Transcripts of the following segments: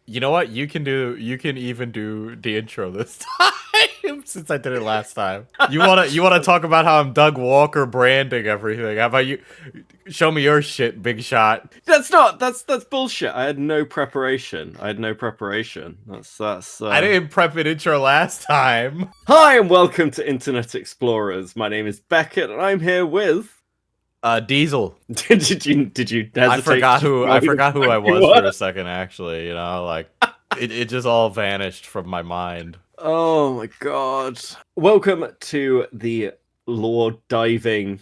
You know what? You can even do the intro this time since I did it last time. You wanna talk about how I'm Doug Walker branding everything. How about you show me your shit, big shot? That's bullshit. I had no preparation. That's I didn't prep an intro last time. Hi and welcome to Internet Explorers. My name is Beckett and I'm here with Diesel. did you hesitate? I forgot who I was for a second, actually, like it just all vanished from my mind. Oh my god. Welcome to the law diving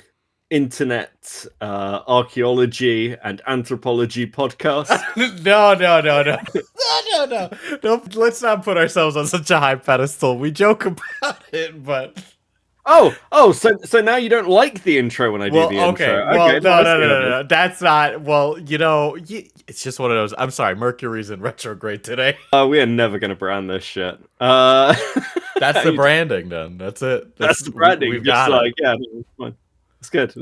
internet archaeology and anthropology podcast. No, let's not put ourselves on such a high pedestal. We joke about it, but so now you don't like the intro when I do the intro. Well, no. That's not. Well, it's just one of those. I'm sorry, Mercury's in retrograde today. We are never gonna brand this shit. That's the branding, then. That's it. That's the branding. We've got it. Yeah, it's fine. It's good.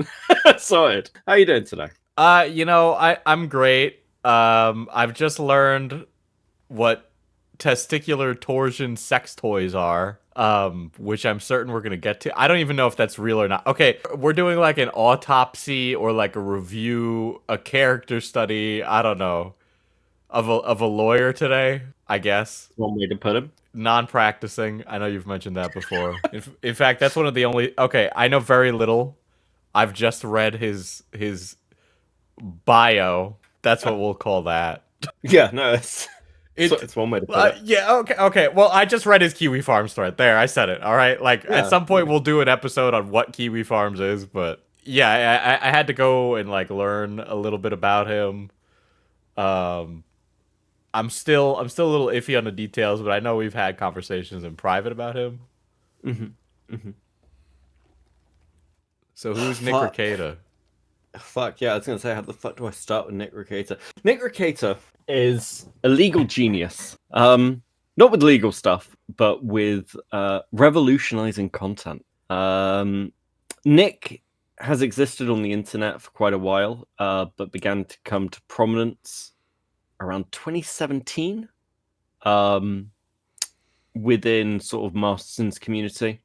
Sorted. How you doing today? I'm great. I've just learned what testicular torsion sex toys are. Which I'm certain we're gonna get to. I don't even know if that's real or not. Okay, we're doing like an autopsy or like a review, a character study, I don't know, of a lawyer today, I guess. One way to put him. Non-practicing. I know you've mentioned that before. In fact, that's one of the only... Okay, I know very little. I've just read his bio. That's what we'll call that. Yeah, no, it's one way to put it. Yeah, okay. Well, I just read his Kiwi Farms thread. There, I said it, all right? Like, at some point, we'll do an episode on what Kiwi Farms is, but... Yeah, I had to go and, like, learn a little bit about him. I'm still a little iffy on the details, but I know we've had conversations in private about him. So who's Nick Rekita? Fuck, yeah, I was going to say, how the fuck do I start with Nick Rekita? Nick Rekita is a legal genius. Not with legal stuff, but with revolutionizing content. Nick has existed on the internet for quite a while, but began to come to prominence around 2017 within sort of Masterson's community,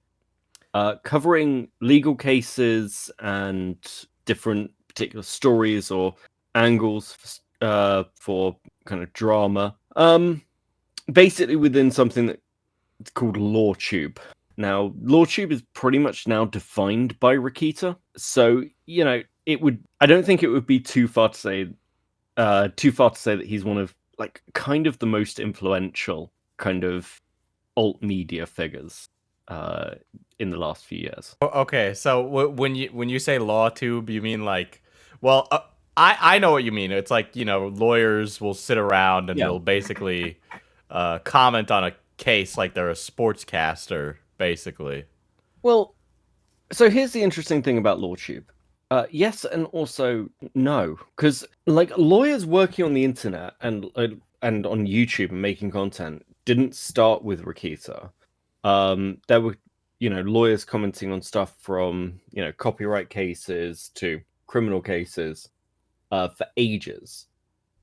covering legal cases and different particular stories or angles for kind of drama, basically within something that's called LawTube. Now, LawTube is pretty much now defined by Rekita, so I don't think it would be too far to say that he's one of like kind of the most influential kind of alt media figures in the last few years. Okay, so when you say LawTube, you mean like, well, I know what you mean. It's like, lawyers will sit around and they'll basically comment on a case like they're a sportscaster, basically. Well, so here's the interesting thing about LawTube. Yes, and also no, because like lawyers working on the internet and on YouTube and making content didn't start with Rekita. There were lawyers commenting on stuff from copyright cases to criminal cases for ages.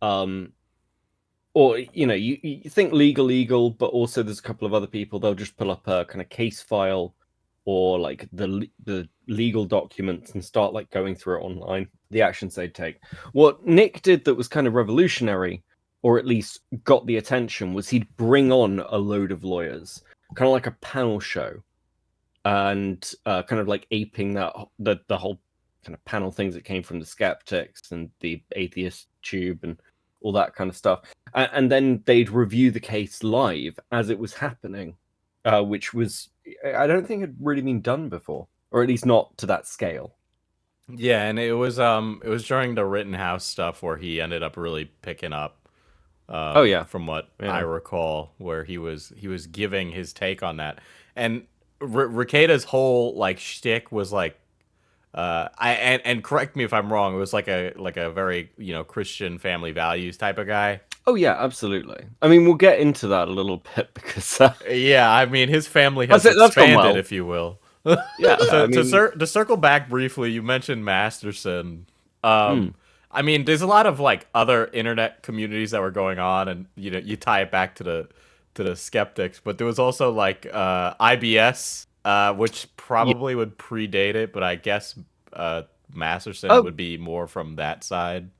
Or you think legal, but also there's a couple of other people. They'll just pull up a kind of case file or like the legal documents and start like going through it online, the actions they'd take. What Nick did that was kind of revolutionary, or at least got the attention, was he'd bring on a load of lawyers, kind of like a panel show, and kind of like aping the whole kind of panel things that came from the skeptics and the atheist tube and all that kind of stuff. And then they'd review the case live as it was happening, which was, I don't think had really been done before, or at least not to that scale. Yeah, and it was during the Rittenhouse stuff where he ended up really picking up. From what I recall, where he was giving his take on that, and Rekita's whole like shtick was like, and correct me if I'm wrong, it was like a very Christian family values type of guy. Oh yeah, absolutely. I mean, we'll get into that a little bit because yeah, I mean, his family has expanded, if you will. Yeah. So to circle back briefly, you mentioned Masterson. I mean, there's a lot of like other internet communities that were going on, and you tie it back to the skeptics, but there was also like IBS, which Yeah. probably would predate it, but I guess Masterson Oh, would be more from that side.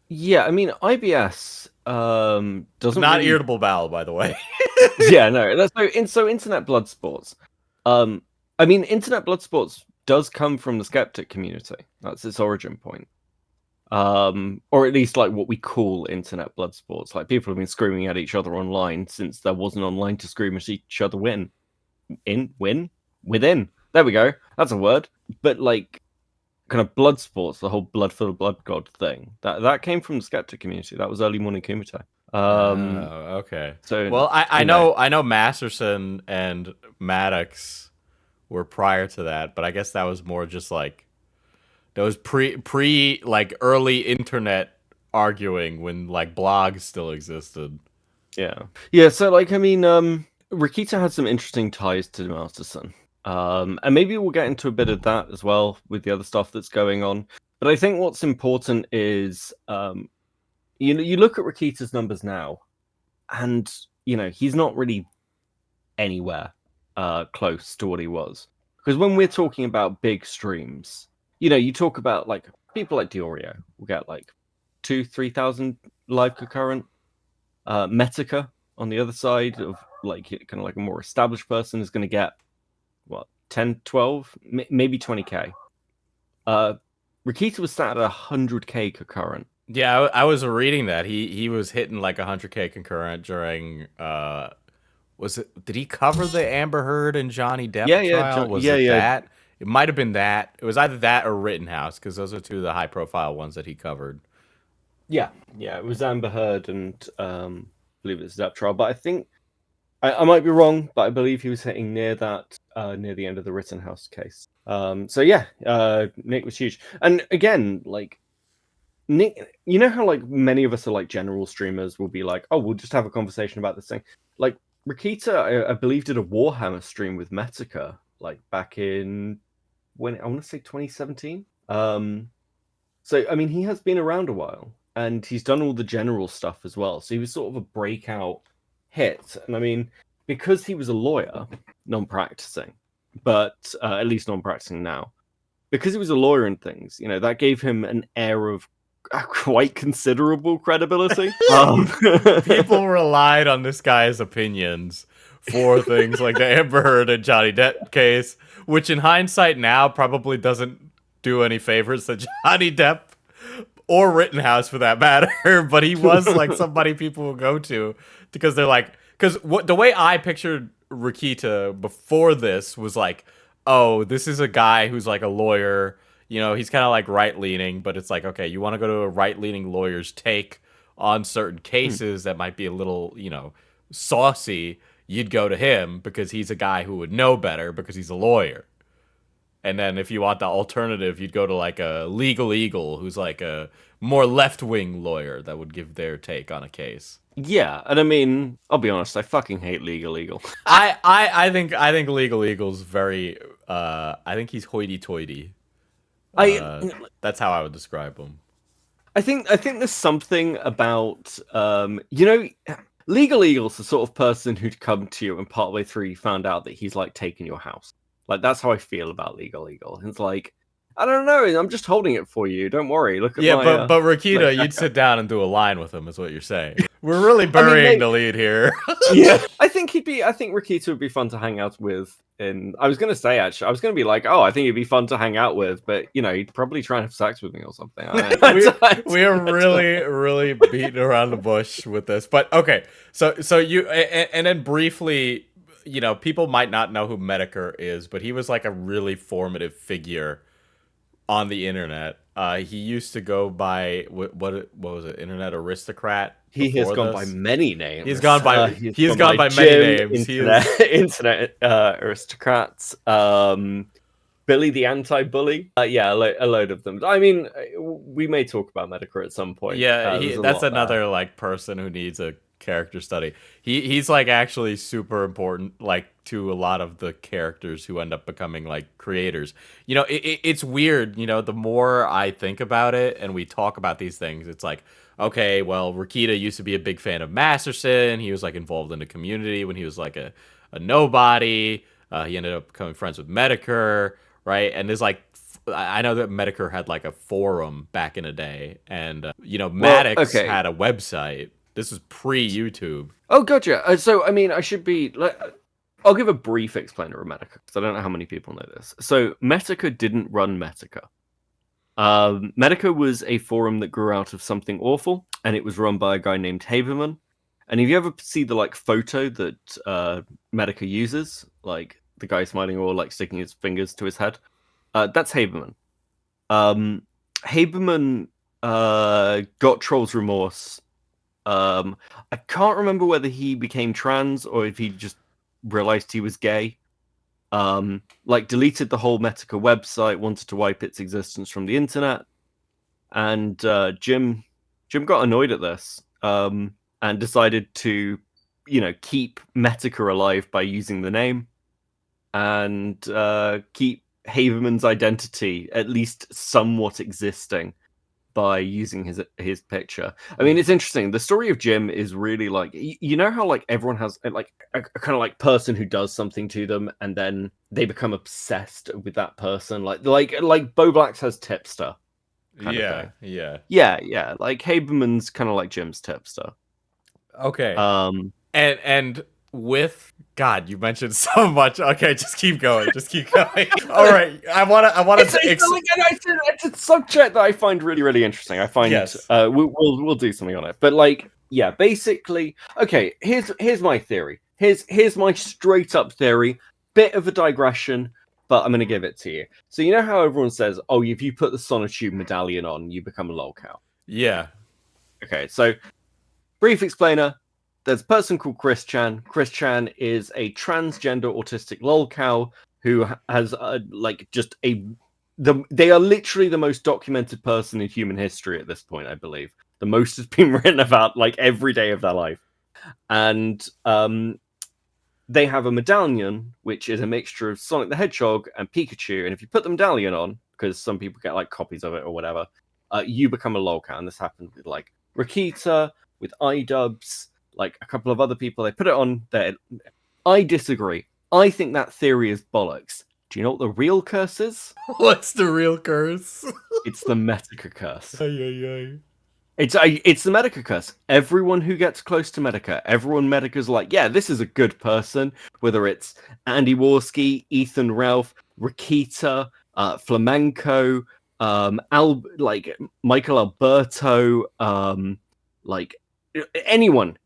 yeah. I mean, IBS doesn't Not really. irritable bowel, by the way. Yeah, no. So internet blood sports. Um, I mean, internet blood sports does come from the skeptic community. That's its origin point. Or at least like what we call internet blood sports. Like people have been screaming at each other online since there wasn't online to scream at each other within. There we go. That's a word. But like kind of blood sports, the whole blood for the blood god thing. That came from the skeptic community. That was early morning Kumite. Oh, okay. So Well, I you know, know Masterson and Maddox were prior to that, but I guess that was more just like that was pre like early internet arguing when like blogs still existed. yeah. So like I mean, Rekita had some interesting ties to Masterson. And maybe we'll get into a bit of that as well with the other stuff that's going on. But I think what's important is, you look at Rekita's numbers now, and he's not really anywhere close to what he was. Because when we're talking about big streams, you talk about like people like Diorio will get like 2,000-3,000 live concurrent. Metokur on the other side of like kind of like a more established person is going to get what 10, 12, maybe 20k. Rekita was sat at 100k concurrent. Yeah, I was reading that he was hitting like 100K concurrent during was it, did he cover the Amber Heard and Johnny Depp trial? Was Yeah, it yeah. that? It might have been that. It was either that or Rittenhouse, because those are two of the high profile ones that he covered. Yeah, yeah, it was Amber Heard and I believe it's Depp trial. But I think I might be wrong, but I believe he was hitting near that near the end of the Rittenhouse case. So yeah, Nick was huge. And again, like Nick, you know how like many of us are like general streamers will be like, oh, we'll just have a conversation about this thing. Like Rekita, I believe, did a Warhammer stream with Metokur like back in when I want to say 2017. So I mean, he has been around a while, and he's done all the general stuff as well. So he was sort of a breakout hit. And I mean, because he was a lawyer, non-practicing, but at least non-practicing now, because he was a lawyer and things, that gave him an air of quite considerable credibility. People relied on this guy's opinions for things like the Amber Heard and Johnny Depp case, which in hindsight now probably doesn't do any favors to Johnny Depp or Rittenhouse for that matter. But he was like somebody people will go to because they're like, because what the way I pictured Rekita before this was like, oh, this is a guy who's like a lawyer. He's kind of like right leaning, but it's like, okay, you want to go to a right leaning lawyer's take on certain cases that might be a little, saucy. You'd go to him because he's a guy who would know better because he's a lawyer. And then if you want the alternative, you'd go to like a legal eagle who's like a more left wing lawyer that would give their take on a case. Yeah, and I mean, I'll be honest, I fucking hate Legal Eagle. I think Legal Eagle's very I think he's hoity toity. That's how I would describe him. I think there's something about Legal Eagle's the sort of person who'd come to you and partway through you found out that he's like taking your house. Like that's how I feel about Legal Eagle. It's like, I don't know, I'm just holding it for you. Don't worry. Look at my but Rekita, you'd sit down and do a line with him, is what you're saying. We're really burying the lead here. Yeah, I think Rekita would be fun to hang out with. I was gonna say actually, I was gonna be like, oh, I think he'd be fun to hang out with, but he'd probably try and have sex with me or something. we are really beating around the bush with this, but okay. So you and then briefly, people might not know who Metokur is, but he was like a really formative figure on the internet. He used to go by what was it? Internet aristocrat. He has gone by many names. He's gone by many names. Internet aristocrats. Billy the anti-bully. Yeah, a load of them. I mean, we may talk about Metokur at some point. Yeah, that's another like person who needs a character study. He's like actually super important, like to a lot of the characters who end up becoming like creators. You know, it's weird. You know, the more I think about it and we talk about these things, it's like, okay, well, Rekita used to be a big fan of Masterson. He was like involved in the community when he was like a nobody. He ended up becoming friends with Metokur, right? And there's like, I know that Metokur had like a forum back in the day, and you know, Maddox had a website. This was pre-YouTube. Oh, gotcha. So, I mean, I should be. I'll give a brief explainer of Metokur because I don't know how many people know this. So, Metokur didn't run Metokur. Metokur was a forum that grew out of something awful, and it was run by a guy named Haberman. And if you ever see the like photo that Metokur uses, like the guy smiling or like sticking his fingers to his head, that's Haberman. Haberman got Troll's Remorse. I can't remember whether he became trans or if he just realized he was gay. Like deleted the whole Metokur website, wanted to wipe its existence from the internet. And Jim got annoyed at this and decided to, you know, keep Metokur alive by using the name and keep Haberman's identity at least somewhat existing by using his picture. I mean, it's interesting. The story of Jim is really like, you know how like everyone has like a kind of like person who does something to them and then they become obsessed with that person. Like Bo Blacks has Tipster. Yeah. Like Haberman's kind of like Jim's Tipster. Okay. And with God, you mentioned so much. Okay, just keep going. All right, I want to. It's a subject that I find really, really interesting. I find we'll do something on it. But like, yeah, basically, okay. Here's my theory. Here's my straight up theory. Bit of a digression, but I'm going to give it to you. So you know how everyone says, "Oh, if you put the sonotube medallion on, you become a lolcow." Yeah. Okay, so brief explainer. There's a person called Chris Chan. Chris Chan is a transgender autistic lolcow who has they are literally the most documented person in human history at this point, I believe. The most has been written about like every day of their life. And they have a medallion, which is a mixture of Sonic the Hedgehog and Pikachu. And if you put the medallion on, because some people get like copies of it or whatever, you become a lolcow. And this happened with like Rekita, with iDubbbz, like a couple of other people. They put it on there. I disagree. I think that theory is bollocks. Do you know what the real curse is? What's the real curse? It's the Metokur curse. Ay. It's the Metokur curse. Everyone who gets close to Metokur's like, yeah, this is a good person. Whether it's Andy Warski, Ethan Ralph, Rekita, Flamenco, like Michael Alberto, like anyone,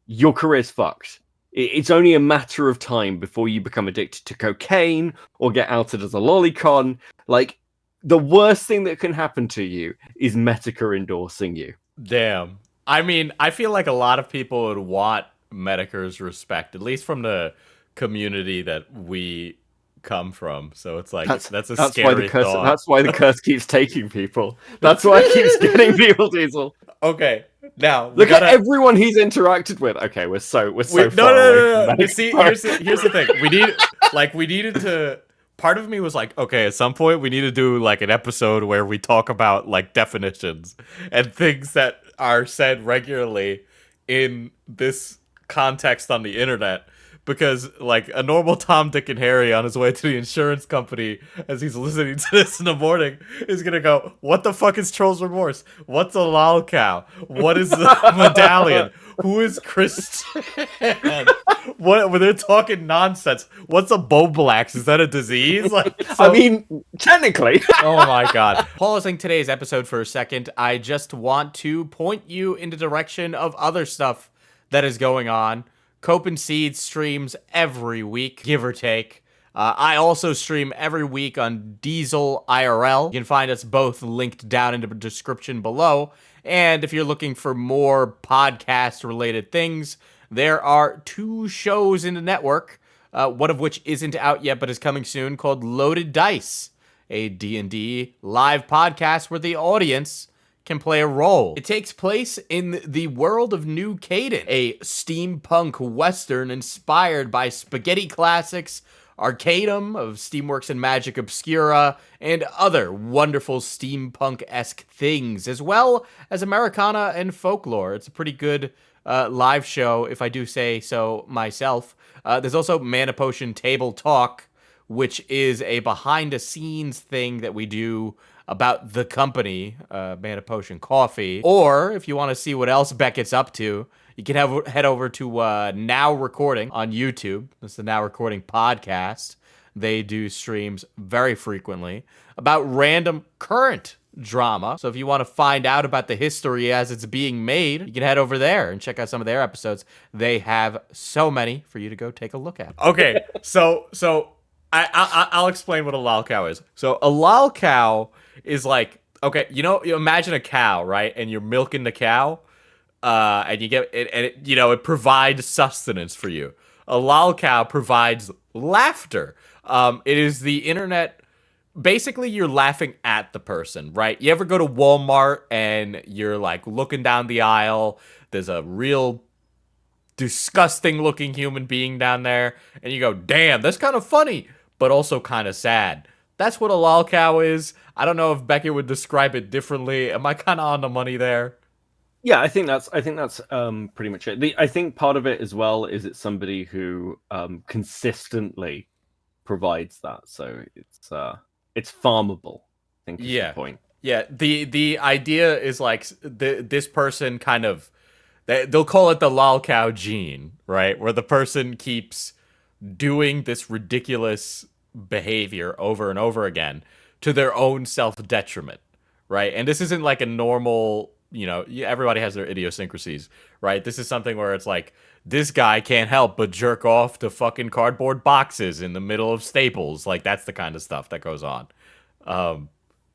your career's fucked. It's only a matter of time before you become addicted to cocaine or get outed as a lolicon. Like, the worst thing that can happen to you is Metokur endorsing you. Damn. I mean, I feel like a lot of people would want Metokur's respect, at least from the community that we come from. So it's like that's scary thought. That's why the curse keeps taking people. That's why it keeps getting people, Diesel. Okay, now look at everyone he's interacted with. Okay, we're so far away. No. You see, here's the thing. We needed to. Part of me was like, okay, at some point we need to do like an episode where we talk about like definitions and things that are said regularly in this context on the internet. Because, like, a normal Tom, Dick, and Harry on his way to the insurance company as he's listening to this in the morning is going to go, what the fuck is Troll's Remorse? What's a lolcow? What is the medallion? Who is Christian? What, when they're talking nonsense, what's a Boblax? Is that a disease? Like, so, I mean, technically. Oh my god. Pausing today's episode for a second, I just want to point you in the direction of other stuff that is going on. Cope and Seed streams every week, give or take. I also stream every week on Diesel IRL. You can find us both linked down in the description below. And if you're looking for more podcast-related things, there are 2 shows in the network, one of which isn't out yet but is coming soon, called Loaded Dice, a D&D live podcast where the audience can play a role. It takes place in the world of New Caden, a steampunk western inspired by spaghetti classics, Arcadum of Steamworks and Magic Obscura, and other wonderful steampunk-esque things, as well as Americana and folklore. It's a pretty good live show, if I do say so myself. There's also Mana Potion Table Talk, which is a behind-the-scenes thing that we do about the company, Mana Potion Coffee. Or, if you want to see what else Beckett's up to, you can head over to Now Recording on YouTube. That's the Now Recording podcast. They do streams very frequently about random current drama. So if you want to find out about the history as it's being made, you can head over there and check out some of their episodes. They have so many for you to go take a look at. Okay, so I'll explain what a lol cow is. So a lol cow is like, okay, you imagine a cow, right? And you're milking the cow. And you get it, and it provides sustenance for you. A lol cow provides laughter. It is the internet. Basically, you're laughing at the person, right? You ever go to Walmart and you're like looking down the aisle? There's a real disgusting looking human being down there, and you go, "Damn, that's kind of funny, but also kind of sad." That's what a lol cow is. I don't know if Beckett would describe it differently. Am I kind of on the money there? Yeah, I think that's pretty much it. I think part of it as well is it's somebody who consistently provides that, so it's farmable. I think is the point. Yeah. The idea is like this person kind of they'll call it the lol cow gene, right? Where the person keeps doing this ridiculous behavior over and over again to their own self detriment, right? And this isn't like a normal. Everybody has their idiosyncrasies, right? This is something where it's like, this guy can't help but jerk off to fucking cardboard boxes in the middle of Staples. Like, that's the kind of stuff that goes on.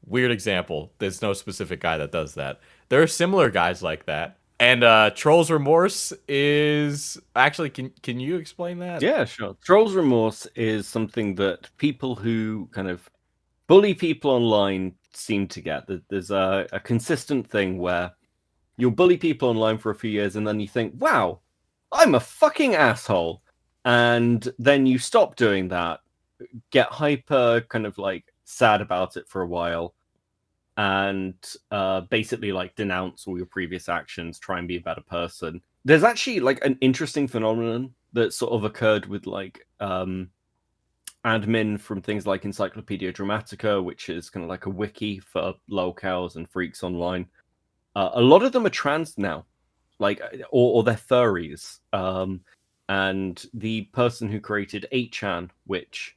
Weird example. There's no specific guy that does that. There are similar guys like that. And Troll's Remorse is... Actually, can you explain that? Yeah, sure. Troll's Remorse is something that people who kind of bully people online seem to get. There's a consistent thing where you'll bully people online for a few years and then you think, wow, I'm a fucking asshole. And then you stop doing that, get hyper kind of like sad about it for a while, and basically like denounce all your previous actions, try and be a better person. There's actually like an interesting phenomenon that sort of occurred with like admin from things like Encyclopedia Dramatica, which is kind of like a wiki for lolcows and freaks online. A lot of them are trans now, like or they're furries. And the person who created 8chan, which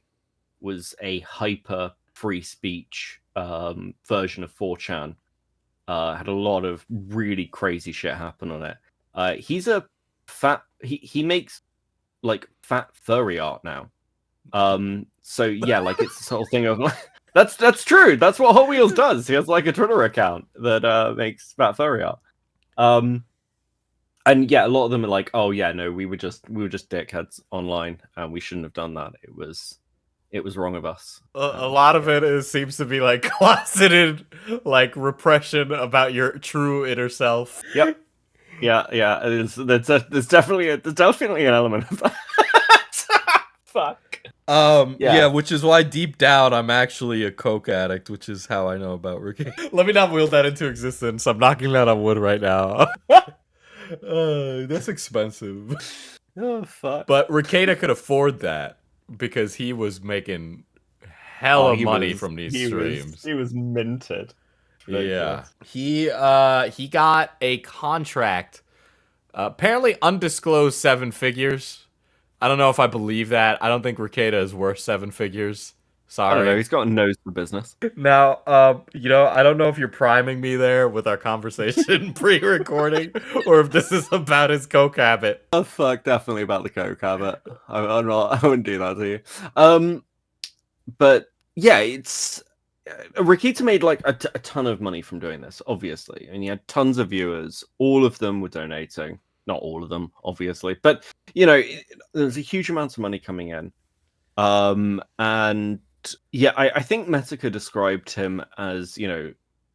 was a hyper free speech version of 4chan, had a lot of really crazy shit happen on it. He's a fat. He makes like fat furry art now. So yeah, like it's this whole thing of like that's true. That's what Hot Wheels does. He has like a Twitter account that makes fat furry art. And yeah, a lot of them are like, oh yeah, no, we were just dickheads online, and we shouldn't have done that. It was wrong of us. A lot of it seems to be like closeted, like repression about your true inner self. Yep. Yeah. There's definitely an element of that. Fuck. Yeah, which is why deep down I'm actually a coke addict, which is how I know about Rekieta. Let me not wield that into existence. I'm knocking that on wood right now. That's expensive. Oh fuck. But Rekieta could afford that because he was making hella money from these streams. He was minted. Yeah. He got a contract, apparently undisclosed 7 figures. I don't know if I believe that. I don't think Rekieta is worth 7 figures. Sorry. I don't know. He's got a nose for business. Now, I don't know if you're priming me there with our conversation pre-recording, or if this is about his coke habit. Oh fuck, definitely about the coke habit. I'm not. I wouldn't do that to you. But yeah, it's Rekita made like a ton of money from doing this. Obviously, and he had tons of viewers. All of them were donating. Not all of them, obviously, but there's a huge amount of money coming in. And yeah, I think Metokur described him as,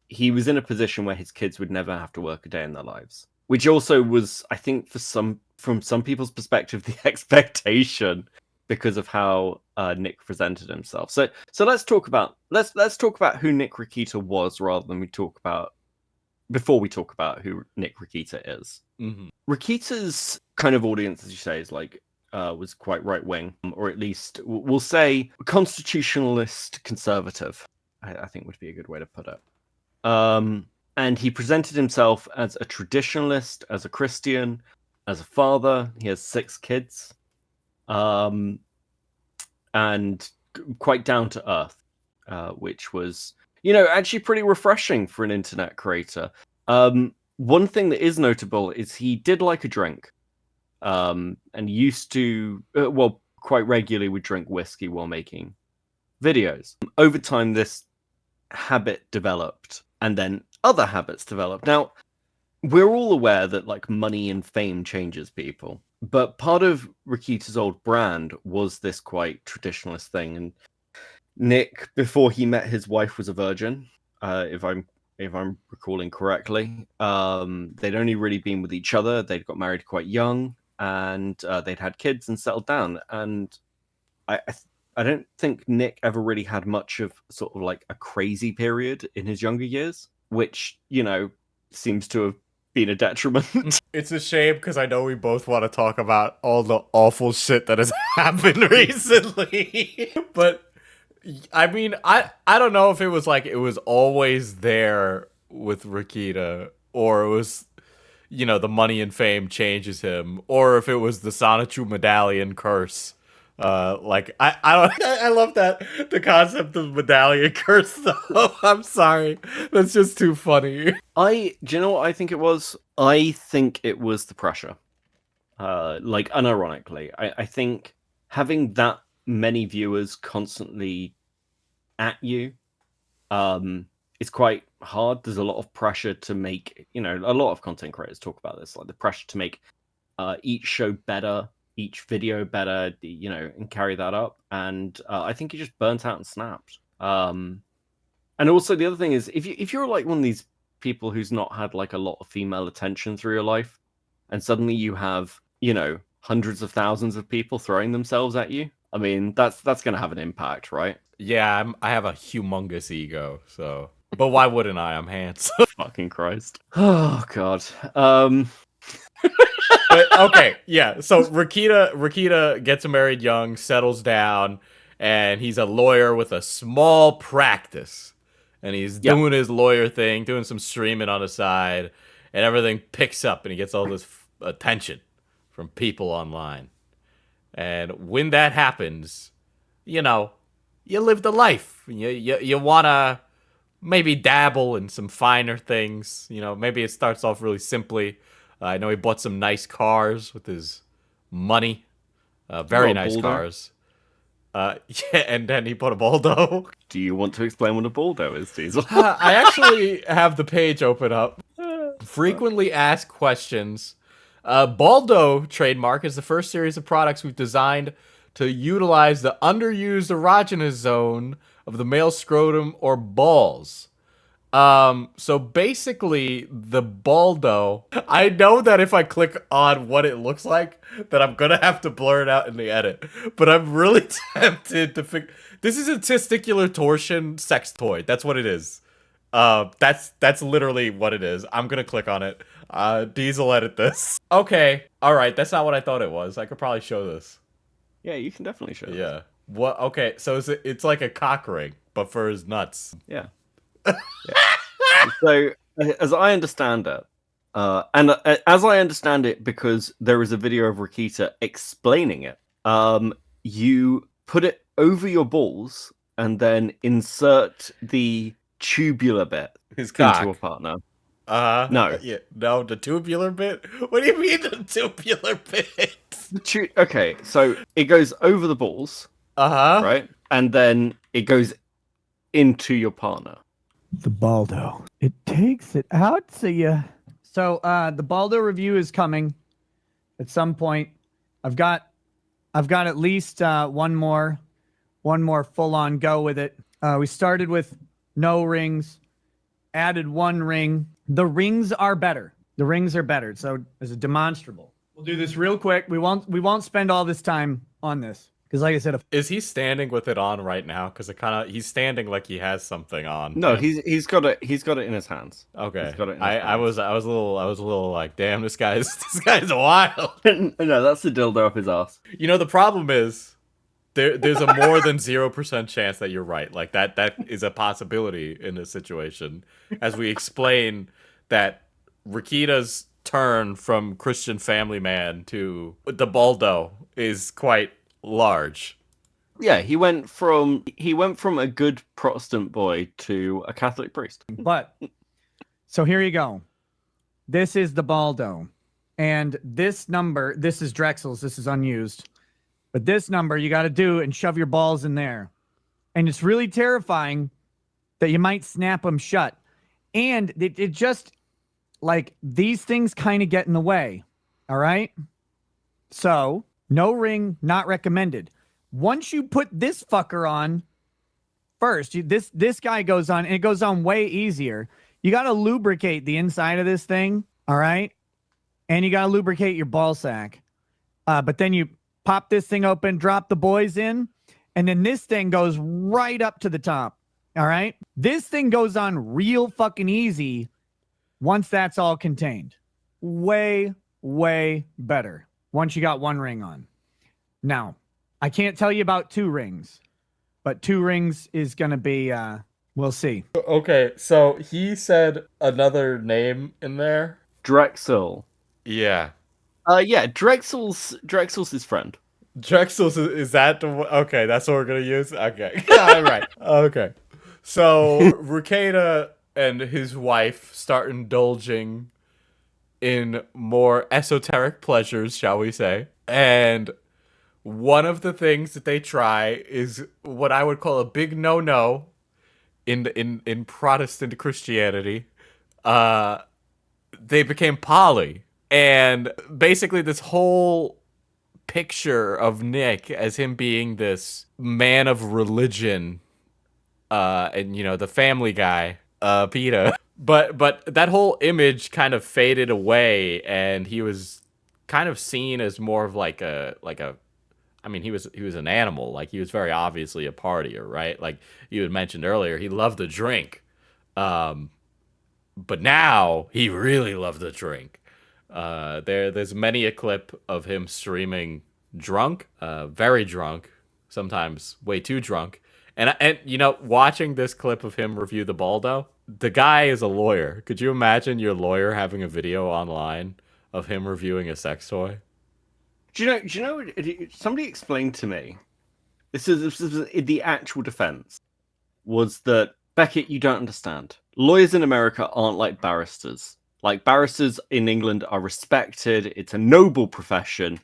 he was in a position where his kids would never have to work a day in their lives, which also was, I think, from some people's perspective, the expectation because of how Nick presented himself. So let's talk about who Nick Rekita was rather than before we talk about who Nick Rekita is. Mm-hmm. Rekita's kind of audience, as you say, is like was quite right wing, or at least we'll say constitutionalist conservative. I think would be a good way to put it. And he presented himself as a traditionalist, as a Christian, as a father. He has 6 kids, and quite down to earth, which was, actually pretty refreshing for an internet creator. One thing that is notable is he did like a drink, and used to, quite regularly would drink whiskey while making videos. Over time, this habit developed, and then other habits developed. Now, we're all aware that like money and fame changes people, but part of Rekita's old brand was this quite traditionalist thing. And Nick, before he met his wife, was a virgin, if I'm recalling correctly. They'd only really been with each other. They'd got married quite young, and they'd had kids and settled down. And I don't think Nick ever really had much of sort of like a crazy period in his younger years, which, seems to have been a detriment. It's a shame because I know we both want to talk about all the awful shit that has happened recently. But I mean, I don't know if it was like it was always there with Rekita, or it was, the money and fame changes him, or if it was the Sonichu medallion curse. I love that, the concept of medallion curse though. I'm sorry, that's just too funny. Do you know what I think it was? I think it was the pressure. Unironically, I think having that many viewers constantly at you is quite hard. There's a lot of pressure to make, a lot of content creators talk about this, like the pressure to make each show better, each video better, and carry that up. And I think he just burnt out and snapped. And also the other thing is, if you're like one of these people who's not had like a lot of female attention through your life, and suddenly you have, hundreds of thousands of people throwing themselves at you, I mean, that's going to have an impact, right? Yeah, I have a humongous ego, so. But why wouldn't I? I'm handsome. Fucking Christ. Oh God. But okay, yeah. So Rekita gets married young, settles down, and he's a lawyer with a small practice. And he's doing his lawyer thing, doing some streaming on the side, and everything picks up, and he gets all this attention from people online. And when that happens, you live the life. You wanna maybe dabble in some finer things. Maybe it starts off really simply. I know he bought some nice cars with his money. Very nice Balldo? cars. Yeah, and then he bought a Balldo. Do you want to explain what a Balldo is, Diesel? I actually have the page open up. Frequently asked questions. Balldo trademark is the first series of products we've designed to utilize the underused erogenous zone of the male scrotum or balls. So basically, the Balldo, I know that if I click on what it looks like, that I'm gonna have to blur it out in the edit. But I'm really tempted to figure. This is a testicular torsion sex toy. That's what it is. That's literally what it is. I'm gonna click on it. Diesel, edit this. Okay, all right. That's not what I thought it was. I could probably show this. Yeah, you can definitely show this. Yeah. What? Okay, so it's like a cock ring, but for his nuts. Yeah. So, as I understand it, and as I understand it, because there is a video of Rekita explaining it, you put it over your balls and then insert the tubular bit His cock. into a partner. No. Yeah, no, the tubular bit? What do you mean the tubular bit? Okay, so it goes over the balls, right? And then it goes into your partner. The Balldo. It takes it out, so you. So the Balldo review is coming at some point. I've got at least one more full on go with it. We started with no rings, added one ring. The rings are better. The rings are better. So as a demonstrable, we'll do this real quick. We won't spend all this time on this because, like I said, Is he standing with it on right now? Because he's standing like he has something on. No, And- he's got it. He's got it in his hands. okay. He's got it in his I hands. was a little like, damn, this guy's wild. No, that's the dildo up his ass. You know, the problem is there's a more than 0% chance that you're right. Like that is a possibility in this situation, as we explain that Rekita's turn from Christian family man to the Balldo is quite large. Yeah, he went from a good Protestant boy to a Catholic priest. but so here you go. This is the Balldo. And this number, this is Drexel's, this is unused. But this number you got to do and shove your balls in there. And it's really terrifying that you might snap them shut. And it just, like, these things kind of get in the way. All right? So, no ring, not recommended. Once you put this fucker on, first, this guy goes on, and it goes on way easier. You got to lubricate the inside of this thing, all right? And you got to lubricate your ball sack. But then you pop this thing open, drop the boys in, and then this thing goes right up to the top, all right? This thing goes on real fucking easy once that's all contained. Way, way better once you got one ring on. Now, I can't tell you about two rings, but two rings is going to be, we'll see. Okay, so he said another name in there. Drexel. Yeah. Yeah, Drexel's his friend. Drexel's is that the okay? That's what we're gonna use. Okay, all right. Okay, so Rekieta and his wife start indulging in more esoteric pleasures, shall we say? And one of the things that they try is what I would call a big no-no in Protestant Christianity. They became poly. And basically this whole picture of Nick as him being this man of religion, and, you know, the family guy, PETA. But that whole image kind of faded away, and he was kind of seen as more of like a I mean, he was an animal. Like, he was very obviously a partier, right? Like you had mentioned earlier, he loved to drink. But now he really loved to drink. There's many a clip of him streaming drunk, very drunk, sometimes way too drunk. And you know, watching this clip of him review the Balldo, the guy is a lawyer. Could you imagine your lawyer having a video online of him reviewing a sex toy? Do you know? Somebody explained to me. This is the actual defense. Was that Beckett? You don't understand. Lawyers in America aren't like barristers. Like, barristers in England are respected. It's a noble profession.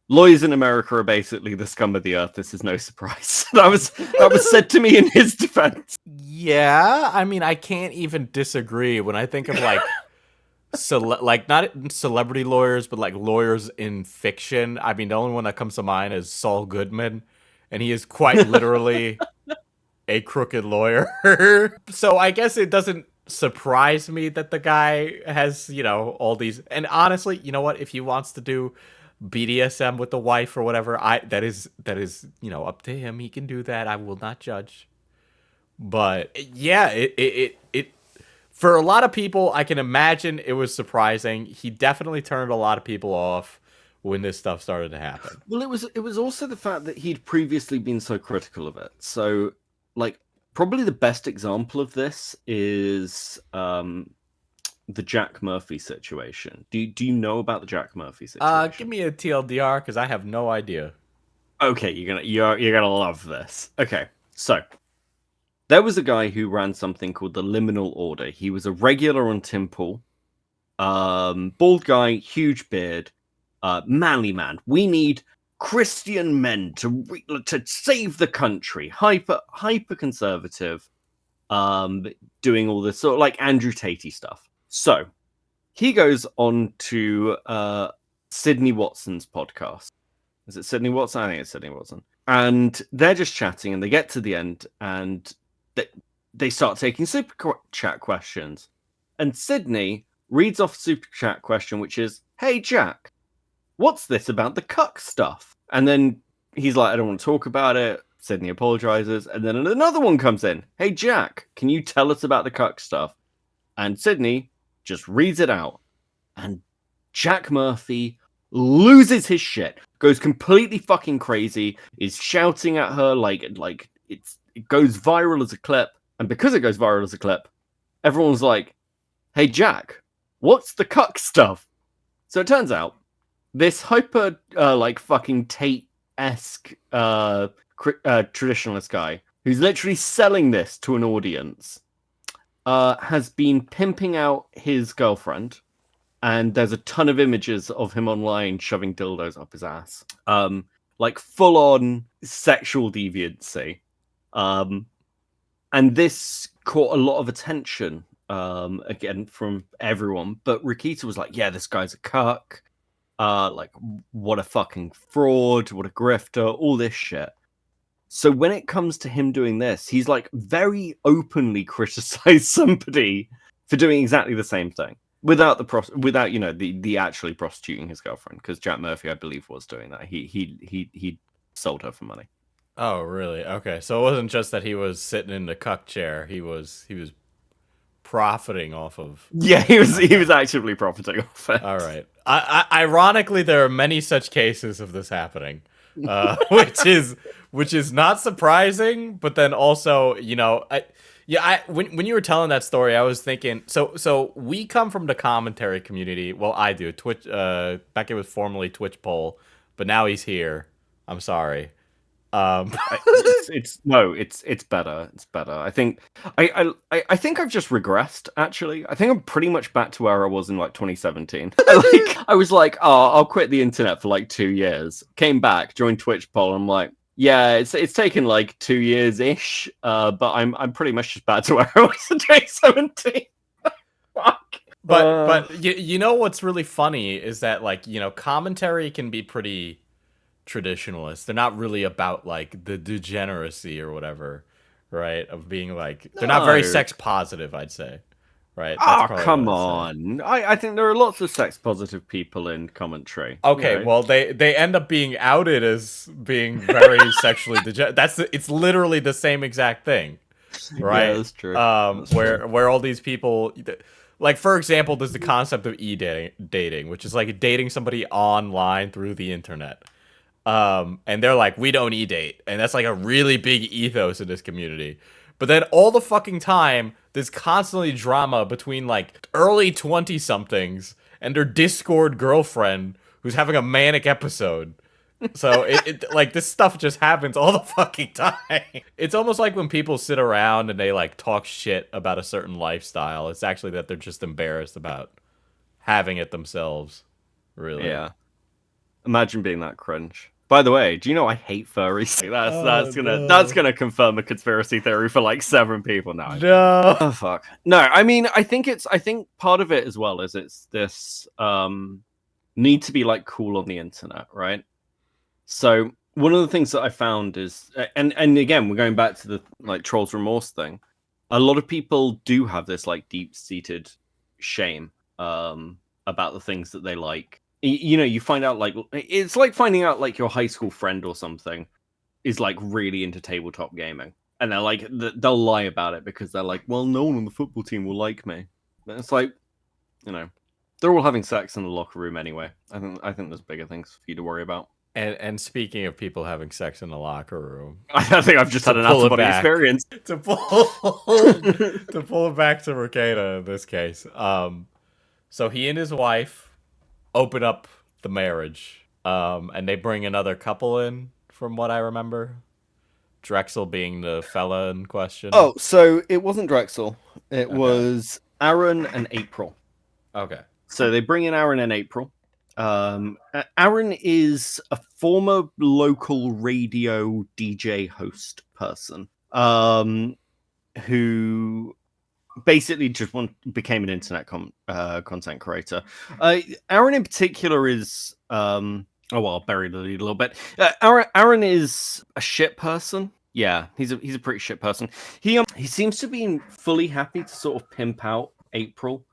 Lawyers in America are basically the scum of the earth. This is no surprise. That was said to me in his defense. Yeah, I mean, I can't even disagree when I think of like like not celebrity lawyers, but like lawyers in fiction. I mean, the only one that comes to mind is Saul Goodman, and he is quite literally a crooked lawyer. So I guess it doesn't surprise me that the guy has, you know, all these. And honestly, you know what? If he wants to do BDSM with the wife or whatever, that is, you know, up to him. He can do that. I will not judge. But yeah, it for a lot of people, I can imagine it was surprising. He definitely turned a lot of people off when this stuff started to happen. Well, it was also the fact that he'd previously been so critical of it. So, like, probably the best example of this is the Jack Murphy situation. Do you know about the Jack Murphy situation? Give me a TLDR because I have no idea. Okay, you're gonna love this. Okay, so there was a guy who ran something called the Liminal Order. He was a regular on Temple, bald guy, huge beard, manly man. We need Christian men to save the country. Hyper conservative, doing all this sort of like Andrew Tatey stuff. So he goes on to Sydney Watson's podcast. Is it Sydney Watson? I think it's Sydney Watson. And they're just chatting, and they get to the end, and they start taking super chat questions. And Sydney reads off a super chat question, which is, "Hey, Jack, what's this about the cuck stuff?" And then he's like, "I don't want to talk about it." Sydney apologizes. And then another one comes in. "Hey, Jack, can you tell us about the cuck stuff?" And Sydney just reads it out. And Jack Murphy loses his shit, goes completely fucking crazy, is shouting at her like it goes viral as a clip. And because it goes viral as a clip, everyone's like, "Hey, Jack, what's the cuck stuff?" So it turns out this hyper like fucking Tate-esque traditionalist guy who's literally selling this to an audience has been pimping out his girlfriend, and there's a ton of images of him online shoving dildos up his ass, like full on sexual deviancy, and this caught a lot of attention again from everyone. But Rekita was like, "Yeah, this guy's a cuck. Like, what a fucking fraud, what a grifter, all this shit." So when it comes to him doing this, he's like very openly criticized somebody for doing exactly the same thing without the actually prostituting his girlfriend, because Jack Murphy, I believe, was doing that. He sold her for money. Oh, really? Okay, so it wasn't just that he was sitting in the cuck chair. He was profiting off of. Yeah, he was actively profiting off it. All right. Ironically, there are many such cases of this happening, which is not surprising. But then also, when you were telling that story, I was thinking. So we come from the commentary community. Well, I do. Twitch. Beckett was formerly Twitch poll, but now he's here. I'm sorry. It's better. It's better. I think I've just regressed. Actually, I think I'm pretty much back to where I was in like 2017. I was like, "Oh, I'll quit the internet for like 2 years." Came back, joined Twitch poll. I'm like, "Yeah, it's taken like 2 years ish." But I'm pretty much just back to where I was in 2017. Fuck. But you know what's really funny is that, like, commentary can be pretty traditionalist. They're not really about like the degeneracy or whatever, right? Of being like, they're not very sex positive, I'd say, right? Oh, come on. I think there are lots of sex positive people in commentary. Okay, well, they end up being outed as being very sexually degenerate. It's literally the same exact thing, right? Yeah, that's true. Where all these people, like, for example, there's the concept of dating, which is like dating somebody online through the internet. And they're like, "We don't e-date," and that's like a really big ethos in this community. But then all the fucking time, there's constantly drama between like early 20-somethings and their Discord girlfriend who's having a manic episode. So it like, this stuff just happens all the fucking time. It's almost like when people sit around and they like talk shit about a certain lifestyle, it's actually that they're just embarrassed about having it themselves. Really. Yeah. Imagine being that cringe. By the way, do you know I hate furries? That's gonna confirm a conspiracy theory for like 7 people now. No. Oh fuck. No, I mean, I think part of it as well is it's this need to be like cool on the internet, right? So one of the things that I found is, and again, we're going back to the like trolls remorse thing. A lot of people do have this like deep-seated shame about the things that they like. You find out, like, it's like finding out like your high school friend or something is like really into tabletop gaming, and they're like, they'll lie about it because they're like, "Well, no one on the football team will like me." And it's like, they're all having sex in the locker room anyway. I think there's bigger things for you to worry about. And speaking of people having sex in the locker room, I think I've just had an out-of-body experience. To pull it back to Rekieta in this case. So he and his wife open up the marriage, and they bring another couple in, from what I remember. Drexel being the fella in question. Oh, so it wasn't Drexel. It was Aaron and April. Okay. So they bring in Aaron and April. Aaron is a former local radio DJ host person, who basically just became an internet content creator. Aaron in particular is I'll bury the lead a little bit. Aaron is a shit person. Yeah, he's a pretty shit person. He seems to be fully happy to sort of pimp out April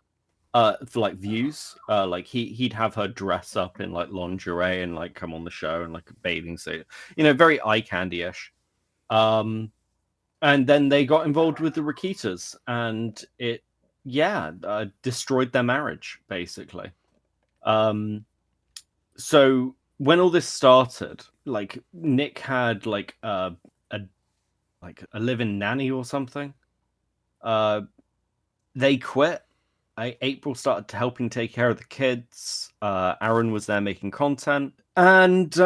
for like views. Like he'd have her dress up in like lingerie and like come on the show in like a bathing suit. Very eye candy-ish. And then they got involved with the Rekitas, and it destroyed their marriage basically. So when all this started, like Nick had like a live-in nanny or something. They quit. April started helping take care of the kids. Aaron was there making content, and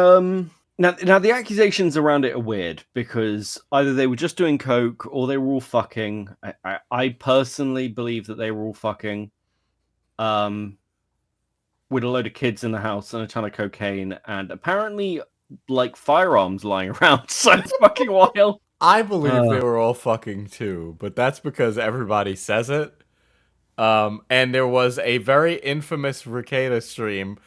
now the accusations around it are weird because either they were just doing coke or they were all fucking. I personally believe that they were all fucking. With a load of kids in the house and a ton of cocaine, and apparently like firearms lying around. So it's fucking wild. I believe they were all fucking too, but that's because everybody says it. And there was a very infamous Rekieta stream.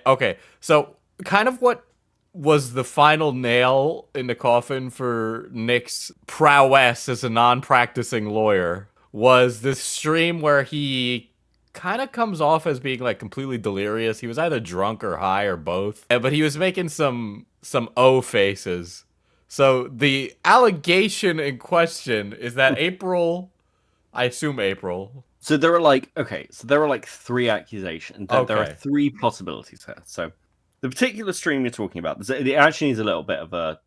Okay, so kind of what was the final nail in the coffin for Nick's prowess as a non-practicing lawyer was this stream where he kind of comes off as being like completely delirious. He was either drunk or high or both, but he was making some O faces. So the allegation in question is that I assume April. So there are like three accusations. There are three possibilities here. So the particular stream you're talking about, it actually needs a little bit of a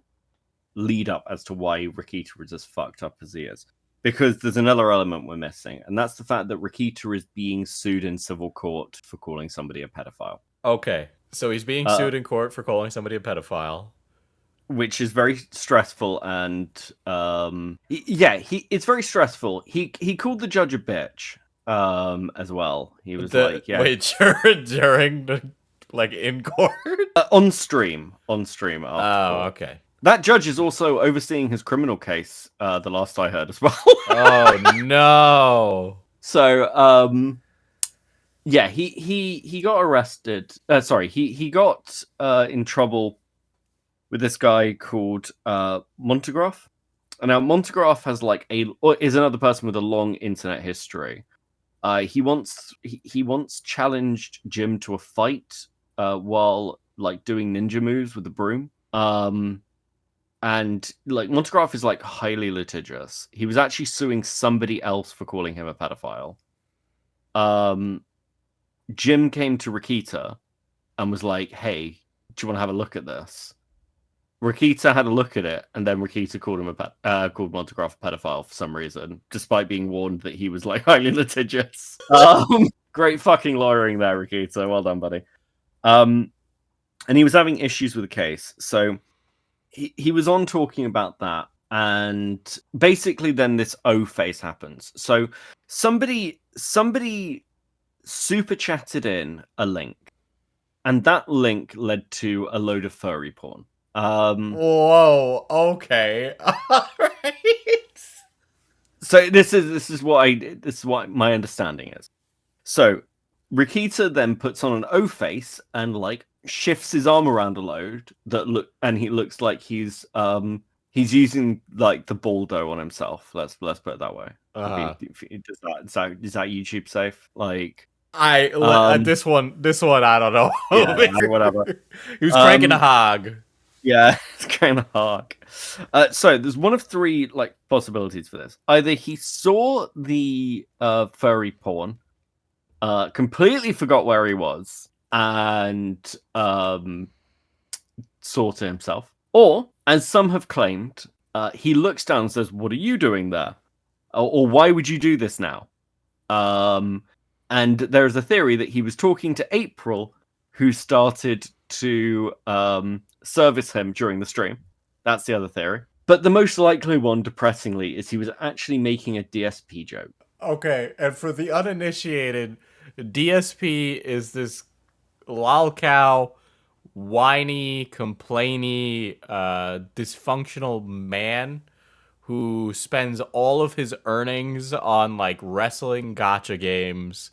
lead up as to why Rekita is as fucked up as he is. Because there's another element we're missing, and that's the fact that Rekita is being sued in civil court for calling somebody a pedophile. Okay, so he's being sued in court for calling somebody a pedophile. Which is very stressful, and it's very stressful. He called the judge a bitch, as well. He was wait, during the in court on stream after court. Okay. That judge is also overseeing his criminal case. The last I heard as well. Oh no! So he got arrested. He got in trouble with this guy called Montegraph. And now Montegraph has is another person with a long internet history. He once challenged Jim to a fight while doing ninja moves with the broom. And Montegraph is highly litigious. He was actually suing somebody else for calling him a pedophile. Jim came to Rekita and was like, "Hey, do you want to have a look at this?" Rekita had a look at it, and then Rekita called him called Montegraph a pedophile for some reason, despite being warned that he was highly litigious. Great fucking lawyering there, Rekita. Well done, buddy. And he was having issues with the case, so he was on talking about that, and basically then this O face happens. So somebody super chatted in a link, and that link led to a load of furry porn. Whoa, okay. All right. So this is what my understanding is. So Rekita then puts on an O face and shifts his arm around a load and he looks like he's using the Balldo on himself. Let's put it that way. Is that YouTube safe? This one I don't know. Yeah, whatever. He was cranking a hog. Yeah, it's kind of hard. So there's one of three possibilities for this. Either he saw the furry porn, completely forgot where he was, and saw to himself, or, as some have claimed, he looks down and says, "What are you doing there? Or why would you do this now?" And there is a theory that he was talking to April, who started to service him during the stream. That's the other theory. But the most likely one, depressingly, is he was actually making a DSP joke. Okay, and for the uninitiated, DSP is this lolcow, whiny, complainy, dysfunctional man who spends all of his earnings on wrestling gacha games.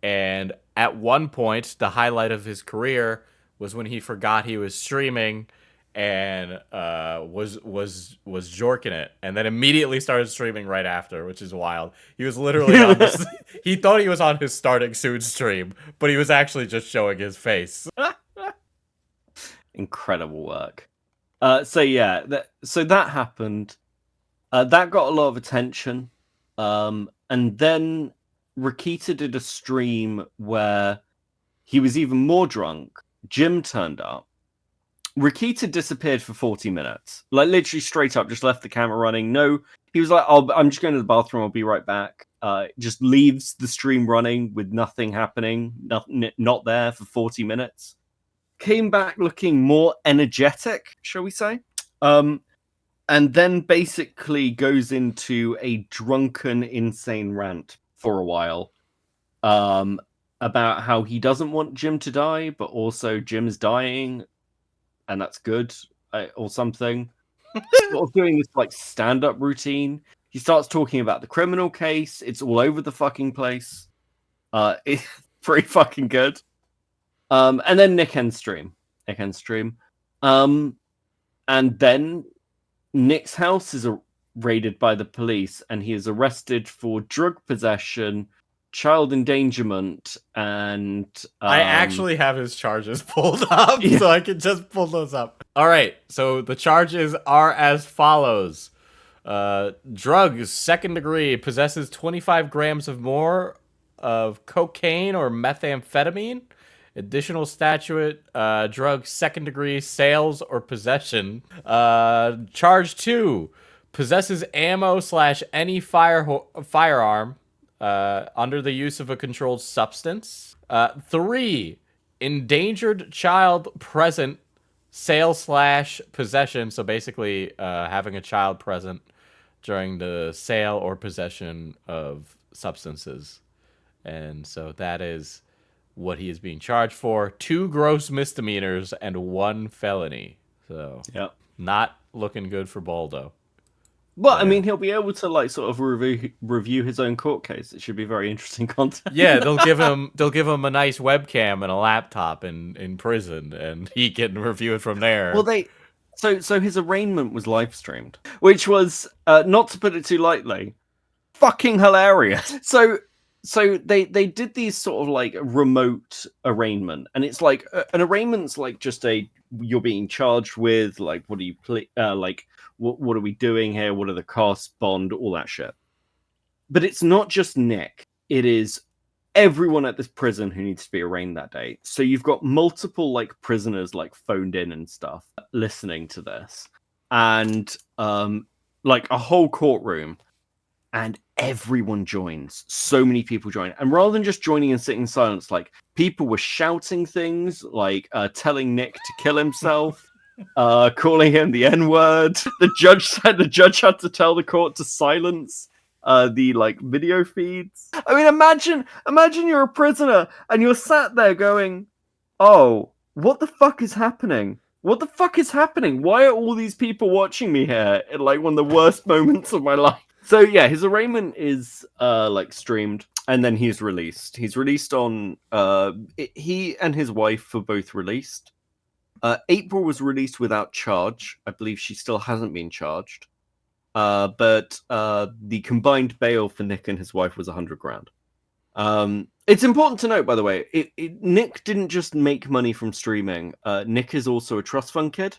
And at one point, the highlight of his career was when he forgot he was streaming and was jorking it, and then immediately started streaming right after, which is wild. He was literally on this. He thought he was on his starting soon stream, but he was actually just showing his face. Incredible work. So yeah, that happened. That got a lot of attention. And then Rekita did a stream where he was even more drunk. Jim turned up. Rekita disappeared for 40 minutes. Like, literally straight up, just left the camera running. No, he was like, I'm just going to the bathroom. I'll be right back. Just leaves the stream running with nothing happening. Not there for 40 minutes. Came back looking more energetic, shall we say. And then basically goes into a drunken, insane rant for a while. About how he doesn't want Jim to die, but also Jim's dying, and that's good, or something. Sort of doing this like stand-up routine. He starts talking about the criminal case. It's all over the fucking place. It's pretty fucking good. And then Nick ends stream. And then Nick's house is raided by the police, and he is arrested for drug possession, child endangerment, and I actually have his charges pulled up, so I can just pull those up. All right, so the charges are as follows. Drugs, 2nd degree, possesses 25 grams of more of cocaine or methamphetamine. Additional statute, drugs, 2nd degree, sales or possession. Charge 2, possesses ammo / any firearm under the use of a controlled substance. 3, endangered child present, sale / possession. So basically, having a child present during the sale or possession of substances. And so that is what he is being charged for. 2 gross misdemeanors and 1 felony. So not looking good for Balldo. Well, I mean, he'll be able to like sort of review his own court case. It should be very interesting content. Yeah, they'll give him a nice webcam and a laptop in prison, and he can review it from there. Well, so his arraignment was live streamed, which was not to put it too lightly, fucking hilarious. So they did these sort of like remote arraignment, and it's like an arraignment's like just you're being charged with like what do you like. What are we doing here? What are the costs, bond, all that shit? But it's not just Nick. It is everyone at this prison who needs to be arraigned that day. So you've got multiple like prisoners like phoned in and stuff listening to this. And like a whole courtroom. And everyone joins. So many people join. And rather than just joining and sitting in silence, like people were shouting things, like telling Nick to kill himself. Calling him the N-word. The judge had to tell the court to silence the like video feeds. I mean, imagine you're a prisoner and you're sat there going, "Oh, what the fuck is happening? What the fuck is happening? Why are all these people watching me here at like one of the worst moments of my life?" So yeah, his arraignment is like streamed, and then he's released. He's released on he and his wife were both released. April was released without charge. I believe she still hasn't been charged. But the combined bail for Nick and his wife was $100,000. It's important to note, by the way, Nick didn't just make money from streaming. Nick is also a trust fund kid.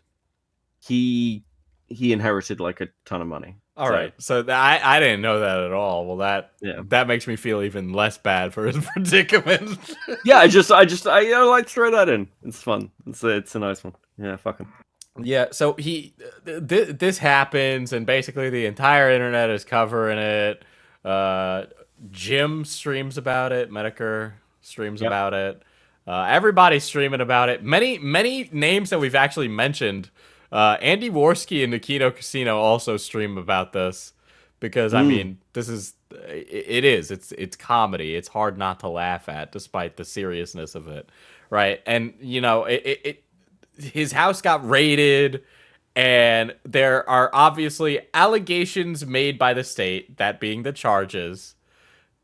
He inherited like a ton of money. All right, so I didn't know that at all. Well, that makes me feel even less bad for his predicament. Yeah, I like to throw that in. It's fun. It's a nice one. Yeah, fuck him. Yeah, so this happens, and basically the entire internet is covering it. Jim streams about it. Metokur streams about it. Everybody's streaming about it. Many names that we've actually mentioned. Andy Worski and Nikito Casino also stream about this because I mean it's comedy. It's hard not to laugh at despite the seriousness of it, right? And you know his house got raided, and there are obviously allegations made by the state, that being the charges.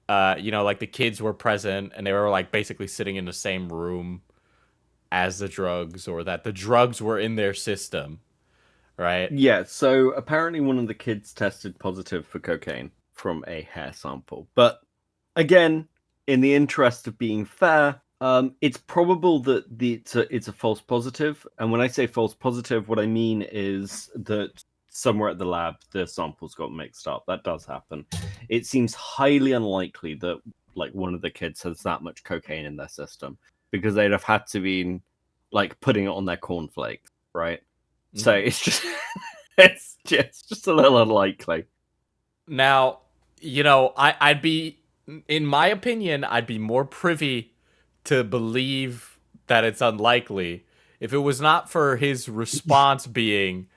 Like the kids were present and they were like basically sitting in the same room as the drugs, or that the drugs were in their system, right? Yeah, so apparently one of the kids tested positive for cocaine from a hair sample. But again, in the interest of being fair, it's probable that it's a false positive. And when I say false positive, what I mean is that somewhere at the lab, the samples got mixed up. That does happen. It seems highly unlikely that like one of the kids has that much cocaine in their system, because they'd have had to be like putting it on their cornflakes, right? So it's just it's just a little unlikely. Now, you know, I'd be, in my opinion, I'd be more privy to believe that it's unlikely if it was not for his response being,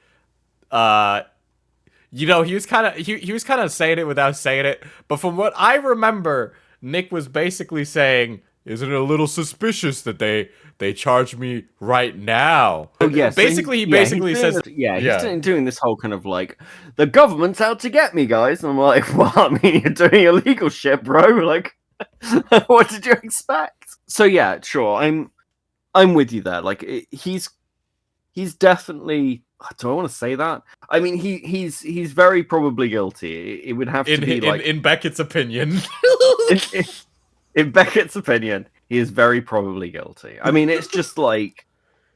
you know, he was kind of saying it without saying it. But from what I remember, Nick was basically saying, "Isn't it a little suspicious that they charge me right now?" Oh yeah, basically, he basically says, he's doing this whole kind of like, the government's out to get me, guys. And I'm like, well, I mean, you're doing illegal shit, bro. Like, what did you expect? So yeah, sure, I'm with you there. Like, he's definitely. Do I want to say that? I mean, he's very probably guilty. It would have to be like in Beckett's opinion. in Beckett's opinion, he is very probably guilty. I mean, it's just like,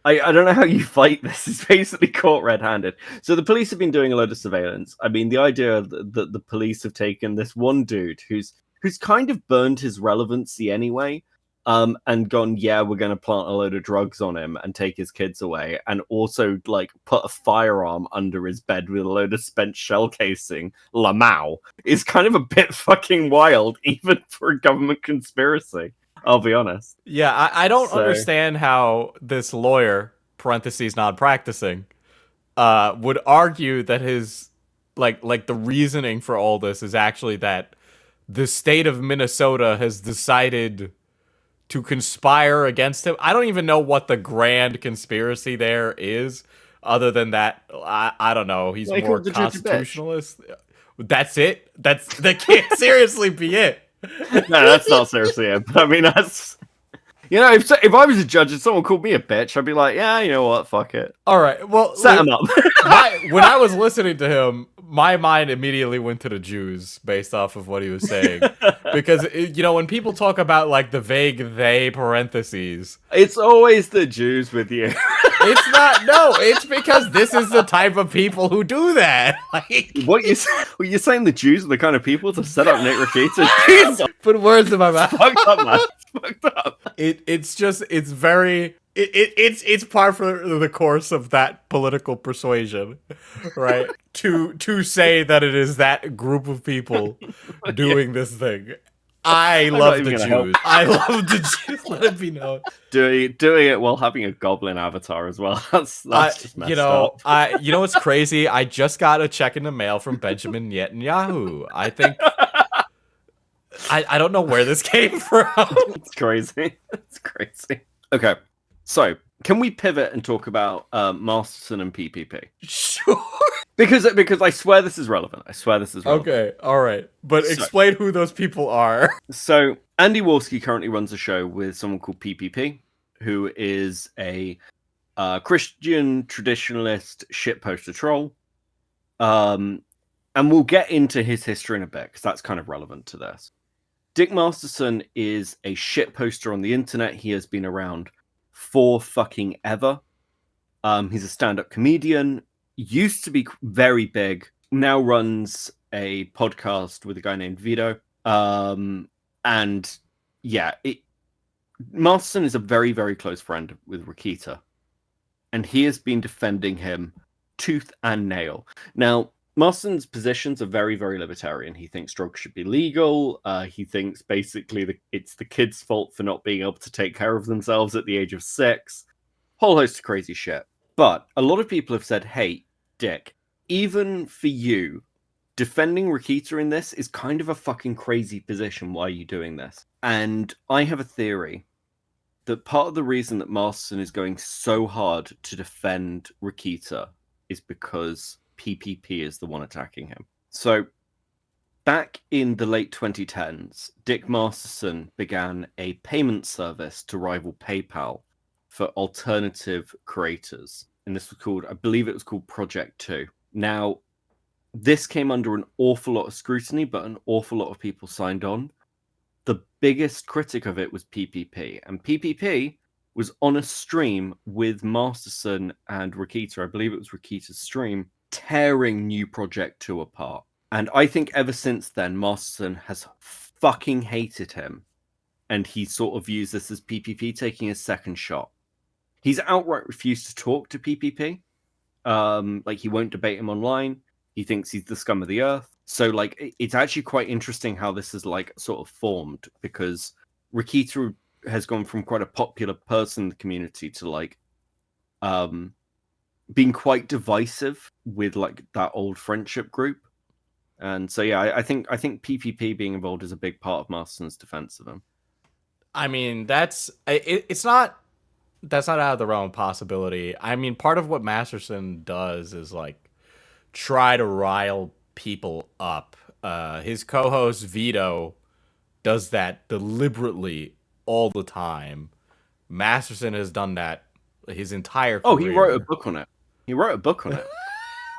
I don't know how you fight this. It's basically caught red-handed. So the police have been doing a load of surveillance. I mean, the idea that the police have taken this one dude who's kind of burned his relevancy anyway, and gone, yeah, we're going to plant a load of drugs on him and take his kids away, and also like put a firearm under his bed with a load of spent shell casing, Lamau, is kind of a bit fucking wild, even for a government conspiracy. I'll be honest. Yeah, I don't understand how this lawyer, parentheses non-practicing, would argue that his like the reasoning for all this is actually that the state of Minnesota has decided to conspire against him. I don't even know what the grand conspiracy there is, other than that, I don't know. He's like more constitutionalist. That's it? That can't seriously be it. No, that's not seriously it. But I mean, that's... You know, if I was a judge and someone called me a bitch, I'd be like, yeah, you know what, fuck it. All right, well... Set him up. When I was listening to him, my mind immediately went to the Jews based off of what he was saying. Because, you know, when people talk about, like, the vague they parentheses... It's always the Jews with you. It's not, no, it's because this is the type of people who do that. Like, what you're saying the Jews are the kind of people to set up Nick Rekita? Put words in my mouth. Fucked up, man. Fucked up. It's very... It's par for the course of that political persuasion, right? to say that it is that group of people doing this thing. I love the Jews. I love the Jews. Let it be known. Doing it while having a goblin avatar as well. That's just messed up. You know what's crazy? I just got a check in the mail from Benjamin Netanyahu. I think I don't know where this came from. It's crazy. It's crazy. Okay. So, can we pivot and talk about Masterson and PPP? Sure. Because I swear this is relevant. Okay, all right. But explain who those people are. So, Andy Wolski currently runs a show with someone called PPP, who is a Christian traditionalist shitposter troll. And we'll get into his history in a bit, because that's kind of relevant to this. Dick Masterson is a shitposter on the internet. He has been around for fucking ever. He's a stand-up comedian, used to be very big, now runs a podcast with a guy named Vito. And yeah, Masterson is a very, very close friend with Rekita, and he has been defending him tooth and nail. Now, Masterson's positions are very, very libertarian. He thinks drugs should be legal. He thinks basically it's the kids' fault for not being able to take care of themselves at the age of 6. Whole host of crazy shit. But a lot of people have said, hey, Dick, even for you, defending Rekita in this is kind of a fucking crazy position. Why are you doing this? And I have a theory that part of the reason that Masterson is going so hard to defend Rekita is because PPP is the one attacking him. So, back in the late 2010s, Dick Masterson began a payment service to rival PayPal for alternative creators. And this was called, I believe it was called Project 2. Now, this came under an awful lot of scrutiny, but an awful lot of people signed on. The biggest critic of it was PPP. And PPP was on a stream with Masterson and Rekita. I believe it was Rekita's stream, tearing New Project 2 apart. And I think ever since then, Masterson has fucking hated him. And he sort of views this as PPP taking his second shot. He's outright refused to talk to PPP. Like, he won't debate him online. He thinks he's the scum of the earth. So, like, it's actually quite interesting how this is, like, sort of formed. Because Rekita has gone from quite a popular person in the community to, like, being quite divisive with, like, that old friendship group. And so, yeah, I think PPP being involved is a big part of Masterson's defense of him. I mean, that's not out of the realm of possibility. I mean, part of what Masterson does is like try to rile people up. His co-host Vito does that deliberately all the time. Masterson has done that his entire career. Oh, he wrote a book on it.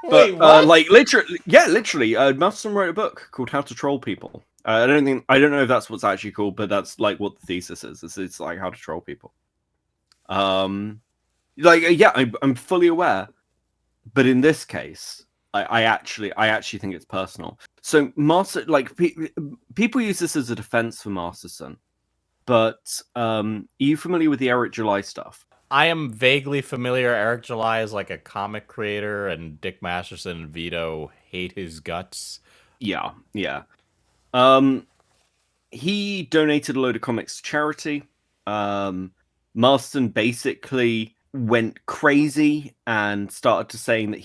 Wait, But what? like literally, Masterson wrote a book called How to Troll People. I don't know if that's what's actually called, but that's like what the thesis is. It's like how to troll people. I'm fully aware, but in this case, I actually think it's personal. So people use this as a defense for Masterson, but are you familiar with the Eric July stuff? I am vaguely familiar. Eric July is like a comic creator, and Dick Masterson and Vito hate his guts. Yeah. He donated a load of comics to charity. Marston basically went crazy and started to saying that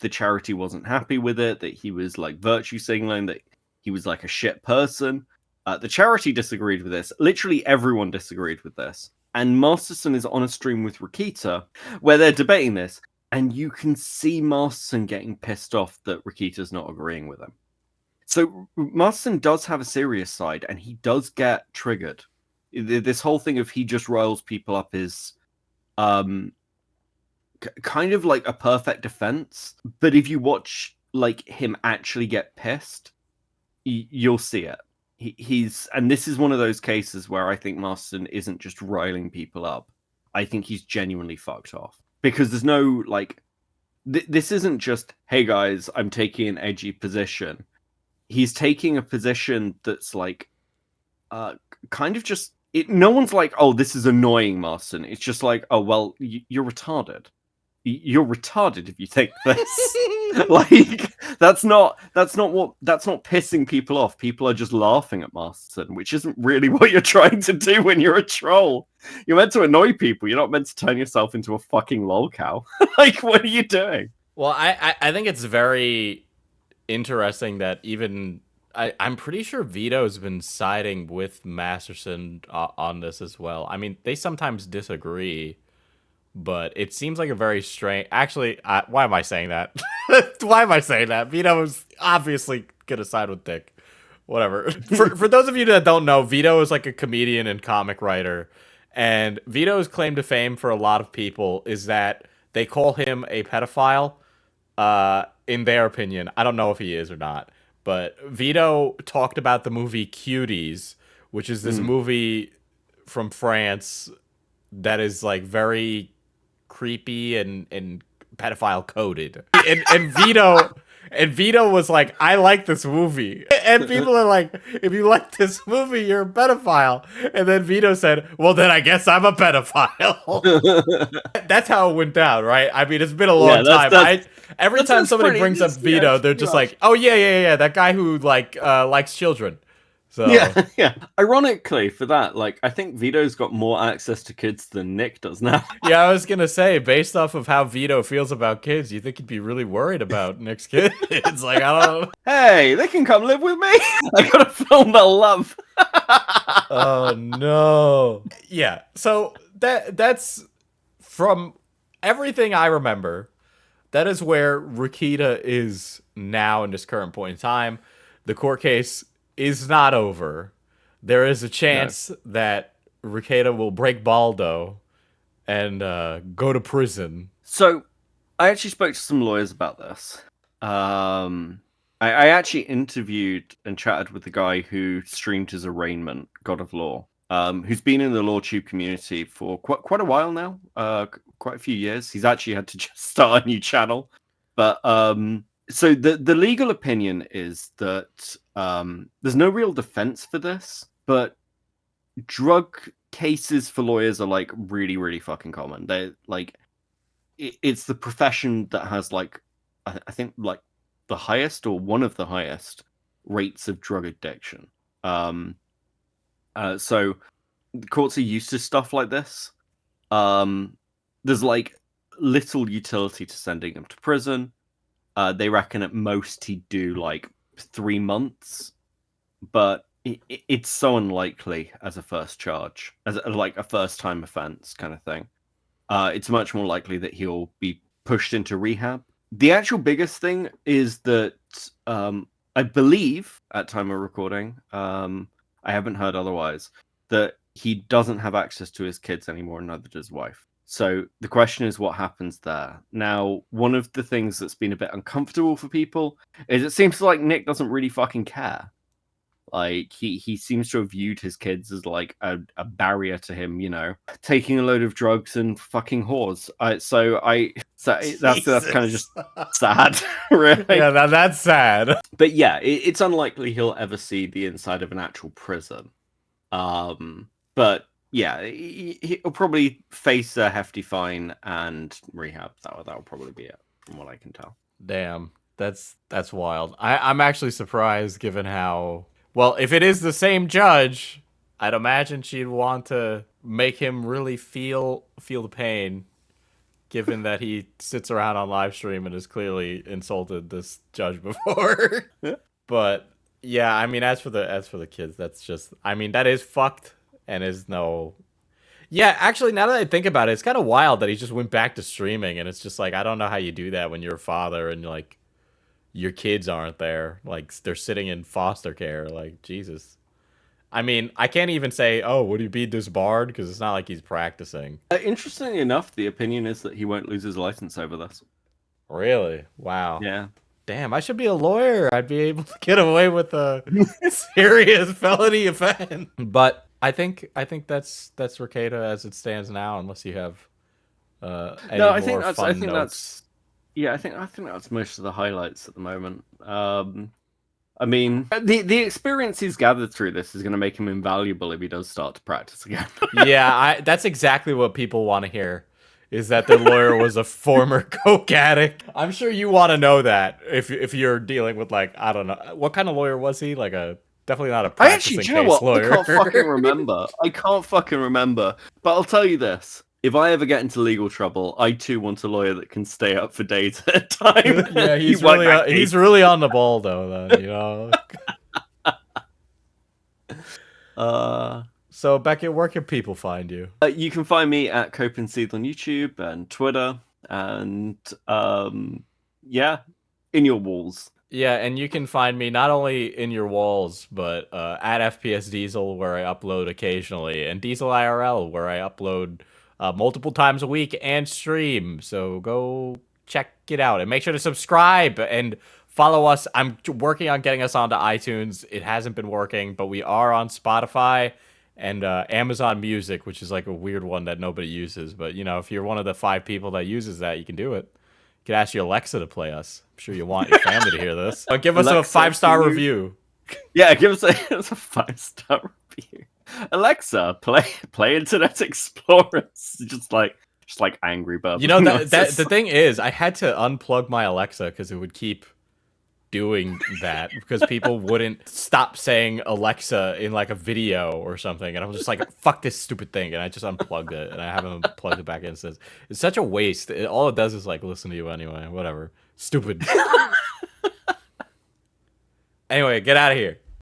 the charity wasn't happy with it, that he was like virtue signaling, that he was like a shit person. The charity disagreed with this. Literally everyone disagreed with this. And Masterson is on a stream with Rekita where they're debating this, and you can see Masterson getting pissed off that Rekita's not agreeing with him. So Masterson does have a serious side, and he does get triggered. This whole thing of he just riles people up is kind of like a perfect defense. But if you watch like him actually get pissed, you'll see it. And this is one of those cases where I think Masterson isn't just riling people up. I think he's genuinely fucked off. Because there's no, like... this isn't just, hey guys, I'm taking an edgy position. He's taking a position that's, like... kind of just... no one's like, oh, this is annoying, Masterson. It's just like, oh, well, you're retarded. You're retarded if you think this. Like, that's not pissing people off. People are just laughing at Masterson, which isn't really what you're trying to do when you're a troll. You're meant to annoy people. You're not meant to turn yourself into a fucking lolcow. Like, what are you doing? Well, I think it's very interesting that even I'm pretty sure Vito's been siding with Masterson on this as well. I mean, they sometimes disagree. But it seems like a very strange... Actually, why am I saying that? Why am I saying that? Vito was obviously going to side with Dick. Whatever. For those of you that don't know, Vito is like a comedian and comic writer. And Vito's claim to fame for a lot of people is that they call him a pedophile, in their opinion. I don't know if he is or not. But Vito talked about the movie Cuties, which is this movie from France that is like very... creepy and pedophile coded, and Vito was like, I like this movie, and people are like, if you like this movie, you're a pedophile. And then Vito said, well, then I guess I'm a pedophile. That's how it went down, right? I mean, it's been a long time. Every time somebody brings up Vito, they're just like, oh yeah, that guy who like likes children. So yeah. Ironically, for that, like, I think Vito's got more access to kids than Nick does now. Yeah, I was gonna say, based off of how Vito feels about kids, you think he'd be really worried about Nick's kids? It's like, I don't know. Hey, they can come live with me. I got a film they'll love. Oh no. Yeah. So that's from everything I remember. That is where Rekita is now in this current point in time. The court case is not over. There is a chance that Rekieta will break Balldo and go to prison. So, I actually spoke to some lawyers about this. I actually interviewed and chatted with the guy who streamed his arraignment, God of Law, who's been in the LawTube community for quite a while now, quite a few years. He's actually had to just start a new channel. But so the legal opinion is that there's no real defense for this, but drug cases for lawyers are like really, really fucking common. They like it's the profession that has like I think like the highest or one of the highest rates of drug addiction. So the courts are used to stuff like this. There's like little utility to sending him to prison. They reckon at most he'd do like 3 months, but it's so unlikely as a first charge, as like a first time offense kind of thing. It's much more likely that he'll be pushed into rehab. The actual biggest thing is that I believe at time of recording, I haven't heard otherwise, that he doesn't have access to his kids anymore, and neither does his wife. So the question is what happens there. Now, one of the things that's been a bit uncomfortable for people is it seems like Nick doesn't really fucking care. Like he seems to have viewed his kids as like a barrier to him, you know, taking a load of drugs and fucking whores. So that's kind of just sad, really. Yeah, that's sad. But yeah, it's unlikely he'll ever see the inside of an actual prison. But yeah, he'll probably face a hefty fine and rehab. That'll probably be it, from what I can tell. Damn, that's wild. I'm actually surprised, given how well. If it is the same judge, I'd imagine she'd want to make him really feel the pain, given that he sits around on live stream and has clearly insulted this judge before. But yeah, I mean, as for the kids, that's just, I mean, that is fucked. And is no... Yeah, actually, now that I think about it, it's kind of wild that he just went back to streaming, and it's just like, I don't know how you do that when you're a father and, like, your kids aren't there. Like, they're sitting in foster care. Like, Jesus. I mean, I can't even say, oh, would he be disbarred? Because it's not like he's practicing. Interestingly enough, the opinion is that he won't lose his license over this. Really? Wow. Yeah. Damn, I should be a lawyer. I'd be able to get away with a serious felony offense. But... I think that's Rekita as it stands now, unless you have any no, I think more that's fun I think notes. I think that's most of the highlights at the moment. I mean, the experience he's gathered through this is going to make him invaluable if he does start to practice again. Yeah, that's exactly what people want to hear. Is that their lawyer was a former coke addict? I'm sure you want to know that if you're dealing with, like, I don't know, what kind of lawyer was he? Like a definitely not a practicing case lawyer. I can't fucking remember. I can't fucking remember. But I'll tell you this. If I ever get into legal trouble, I too want a lawyer that can stay up for days at a time. Yeah, he's really on the ball, though, then, you know? So, Beckett, where can people find you? You can find me at Cope and Seed on YouTube and Twitter. And, yeah, in your walls. Yeah, and you can find me not only in your walls, but at FPS Diesel, where I upload occasionally, and Diesel IRL, where I upload multiple times a week and stream. So go check it out, and make sure to subscribe and follow us. I'm working on getting us onto iTunes. It hasn't been working, but we are on Spotify and Amazon Music, which is like a weird one that nobody uses. But, you know, if you're one of the 5 people that uses that, you can do it. You could ask your Alexa to play us. I'm sure you want your family to hear this. But give us Alexa, a 5-star review. Yeah, give us a 5-star review. Alexa, play Internet Explorer. Just like Angry Bird. You know, the thing is, I had to unplug my Alexa because it would keep doing that because people wouldn't stop saying Alexa in like a video or something, and I was just like, fuck this stupid thing, and I just unplugged it, and I haven't plugged it back in since. It's such a waste. All it does is like listen to you anyway. Whatever. Stupid. Anyway, get out of here.